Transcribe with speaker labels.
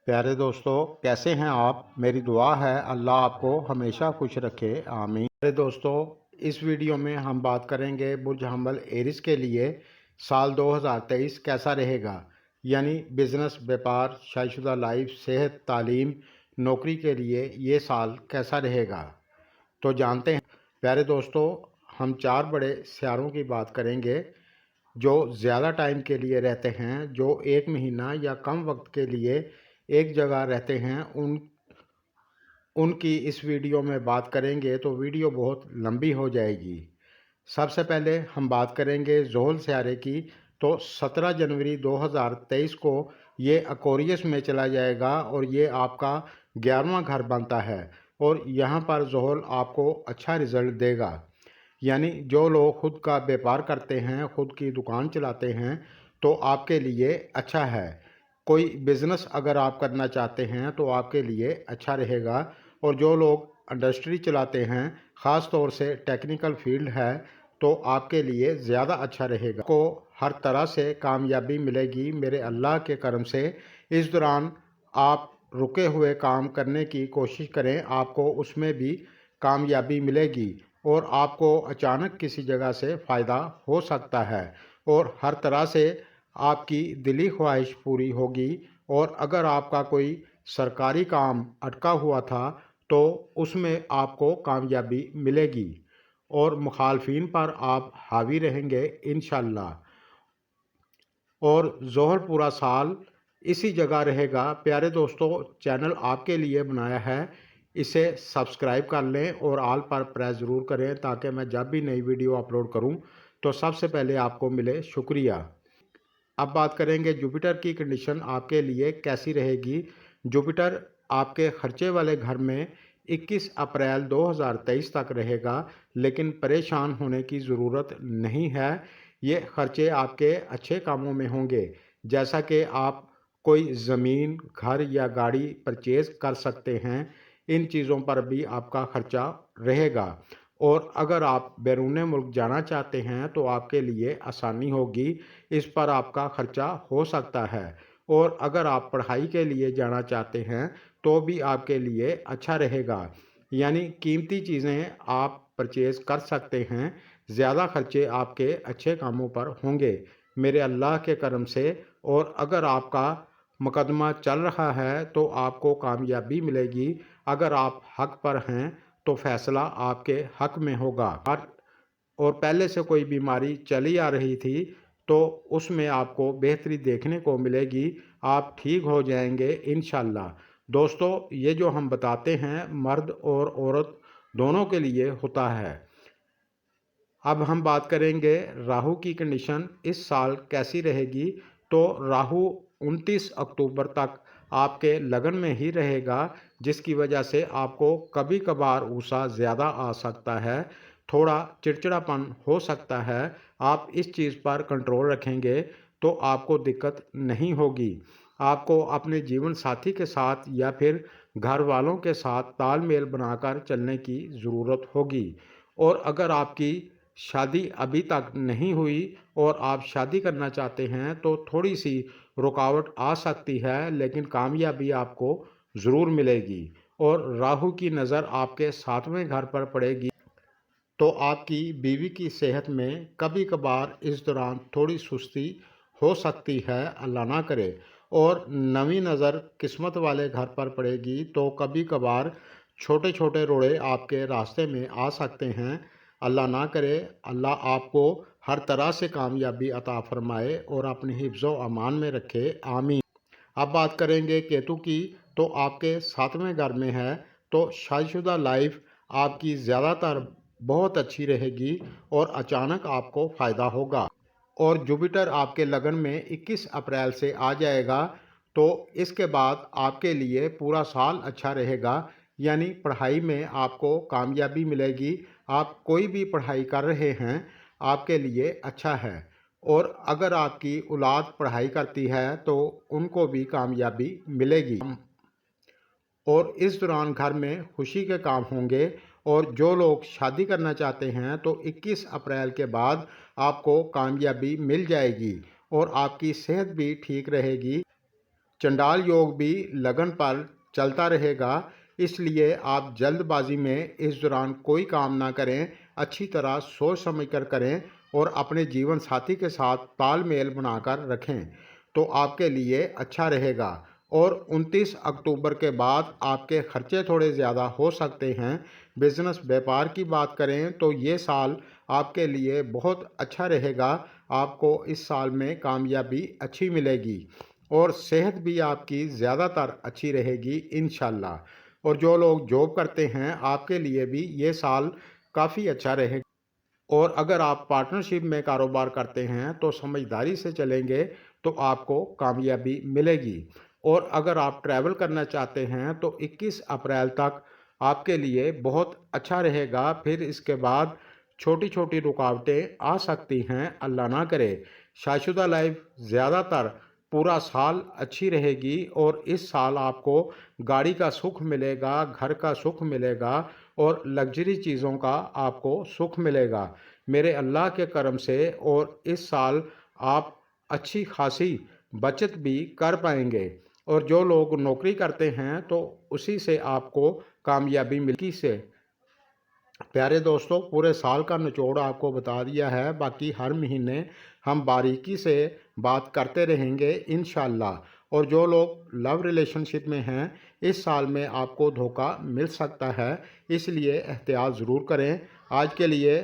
Speaker 1: प्यारे दोस्तों, कैसे हैं आप। मेरी दुआ है अल्लाह आपको हमेशा खुश रखे, आमीन। प्यारे दोस्तों, इस वीडियो में हम बात करेंगे बुर्ज हमल एरिस के लिए साल 2023 कैसा रहेगा। यानी बिजनेस, व्यापार, शादीशुदा लाइफ, सेहत, तालीम, नौकरी के लिए ये साल कैसा रहेगा। तो जानते हैं। प्यारे दोस्तों, हम 4 बड़े सियारों की बात करेंगे जो ज़्यादा टाइम के लिए रहते हैं, जो 1 महीना या कम वक्त के लिए एक जगह रहते हैं। उनकी इस वीडियो में बात करेंगे तो वीडियो बहुत लंबी हो जाएगी। सबसे पहले हम बात करेंगे ज़ोहल सियारे की। तो 17 जनवरी 2023 को ये अक्वेरियस में चला जाएगा और ये आपका 11वां घर बनता है और यहाँ पर ज़ोहल आपको अच्छा रिज़ल्ट देगा। यानी जो लोग खुद का व्यापार करते हैं, खुद की दुकान चलाते हैं, तो आपके लिए अच्छा है। कोई बिज़नेस अगर आप करना चाहते हैं तो आपके लिए अच्छा रहेगा। और जो लोग इंडस्ट्री चलाते हैं, ख़ास तौर से टेक्निकल फील्ड है, तो आपके लिए ज़्यादा अच्छा रहेगा। को हर तरह से कामयाबी मिलेगी मेरे अल्लाह के करम से। इस दौरान आप रुके हुए काम करने की कोशिश करें, आपको उसमें भी कामयाबी मिलेगी और आपको अचानक किसी जगह से फ़ायदा हो सकता है और हर तरह से आपकी दिली ख्वाहिश पूरी होगी। और अगर आपका कोई सरकारी काम अटका हुआ था तो उसमें आपको कामयाबी मिलेगी और मुखालफिन पर आप हावी रहेंगे इंशाअल्लाह। और ज़ोहल पूरा साल इसी जगह रहेगा। प्यारे दोस्तों, चैनल आपके लिए बनाया है, इसे सब्सक्राइब कर लें और आल पर प्रेस ज़रूर करें ताकि मैं जब भी नई वीडियो अपलोड करूं तो सबसे पहले आपको मिले। शुक्रिया। अब बात करेंगे जुपिटर की कंडीशन आपके लिए कैसी रहेगी। जुपिटर आपके खर्चे वाले घर में 21 अप्रैल 2023 तक रहेगा, लेकिन परेशान होने की ज़रूरत नहीं है। ये खर्चे आपके अच्छे कामों में होंगे, जैसा कि आप कोई ज़मीन, घर या गाड़ी परचेज़ कर सकते हैं। इन चीज़ों पर भी आपका खर्चा रहेगा। और अगर आप बैरून मुल्क जाना चाहते हैं तो आपके लिए आसानी होगी, इस पर आपका खर्चा हो सकता है। और अगर आप पढ़ाई के लिए जाना चाहते हैं तो भी आपके लिए अच्छा रहेगा। यानी कीमती चीज़ें आप परचेज़ कर सकते हैं। ज़्यादा खर्चे आपके अच्छे कामों पर होंगे मेरे अल्लाह के करम से। और अगर आपका मुकदमा चल रहा है तो आपको कामयाबी मिलेगी। अगर आप हक पर हैं तो फैसला आपके हक में होगा। और पहले से कोई बीमारी चली आ रही थी तो उसमें आपको बेहतरी देखने को मिलेगी, आप ठीक हो जाएंगे इंशाअल्लाह। दोस्तों, ये जो हम बताते हैं मर्द और औरत दोनों के लिए होता है। अब हम बात करेंगे राहु की कंडीशन इस साल कैसी रहेगी। तो राहु 29 अक्टूबर तक आपके लगन में ही रहेगा, जिसकी वजह से आपको कभी कभार गुस्सा ज़्यादा आ सकता है, थोड़ा चिड़चिड़ापन हो सकता है। आप इस चीज़ पर कंट्रोल रखेंगे तो आपको दिक्कत नहीं होगी। आपको अपने जीवन साथी के साथ या फिर घर वालों के साथ तालमेल बनाकर चलने की ज़रूरत होगी। और अगर आपकी शादी अभी तक नहीं हुई और आप शादी करना चाहते हैं तो थोड़ी सी रुकावट आ सकती है, लेकिन कामयाबी आपको ज़रूर मिलेगी। और राहु की नज़र आपके 7वें घर पर पड़ेगी तो आपकी बीवी की सेहत में कभी कभार इस दौरान थोड़ी सुस्ती हो सकती है, अल्लाह ना करे। और नवी नज़र किस्मत वाले घर पर पड़ेगी तो कभी कभार छोटे छोटे रोड़े आपके रास्ते में आ सकते हैं, अल्लाह ना करे। अल्लाह आपको हर तरह से कामयाबी अता फरमाए और अपनी हिफ्ज़ व अमान में रखे, आमीन। अब बात करेंगे केतु की। तो आपके 7वें घर में है तो शादीशुदा लाइफ आपकी ज़्यादातर बहुत अच्छी रहेगी और अचानक आपको फ़ायदा होगा। और जुपिटर आपके लगन में 21 अप्रैल से आ जाएगा तो इसके बाद आपके लिए पूरा साल अच्छा रहेगा। यानी पढ़ाई में आपको कामयाबी मिलेगी। आप कोई भी पढ़ाई कर रहे हैं आपके लिए अच्छा है। और अगर आपकी औलाद पढ़ाई करती है तो उनको भी कामयाबी मिलेगी। और इस दौरान घर में खुशी के काम होंगे। और जो लोग शादी करना चाहते हैं तो 21 अप्रैल के बाद आपको कामयाबी मिल जाएगी और आपकी सेहत भी ठीक रहेगी। चंडाल योग भी लगन पर चलता रहेगा, इसलिए आप जल्दबाजी में इस दौरान कोई काम ना करें, अच्छी तरह सोच समझ कर करें और अपने जीवन साथी के साथ तालमेल बनाकर रखें तो आपके लिए अच्छा रहेगा। और 29 अक्टूबर के बाद आपके खर्चे थोड़े ज़्यादा हो सकते हैं। बिजनेस व्यापार की बात करें तो ये साल आपके लिए बहुत अच्छा रहेगा, आपको इस साल में कामयाबी अच्छी मिलेगी और सेहत भी आपकी ज़्यादातर अच्छी रहेगी इंशाल्लाह। और जो लोग जॉब करते हैं आपके लिए भी ये साल काफ़ी अच्छा रहेगा। और अगर आप पार्टनरशिप में कारोबार करते हैं तो समझदारी से चलेंगे तो आपको कामयाबी मिलेगी। और अगर आप ट्रैवल करना चाहते हैं तो 21 अप्रैल तक आपके लिए बहुत अच्छा रहेगा, फिर इसके बाद छोटी छोटी रुकावटें आ सकती हैं, अल्लाह ना करे। शादीशुदा लाइफ ज़्यादातर पूरा साल अच्छी रहेगी और इस साल आपको गाड़ी का सुख मिलेगा, घर का सुख मिलेगा और लग्जरी चीज़ों का आपको सुख मिलेगा मेरे अल्लाह के करम से। और इस साल आप अच्छी खासी बचत भी कर पाएंगे। और जो लोग नौकरी करते हैं तो उसी से आपको कामयाबी मिलेगी से। प्यारे दोस्तों, पूरे साल का निचोड़ आपको बता दिया है, बाकी हर महीने हम बारीकी से बात करते रहेंगे इंशाल्लाह। और जो लोग लव रिलेशनशिप में हैं इस साल में आपको धोखा मिल सकता है, इसलिए एहतियात ज़रूर करें। आज के लिए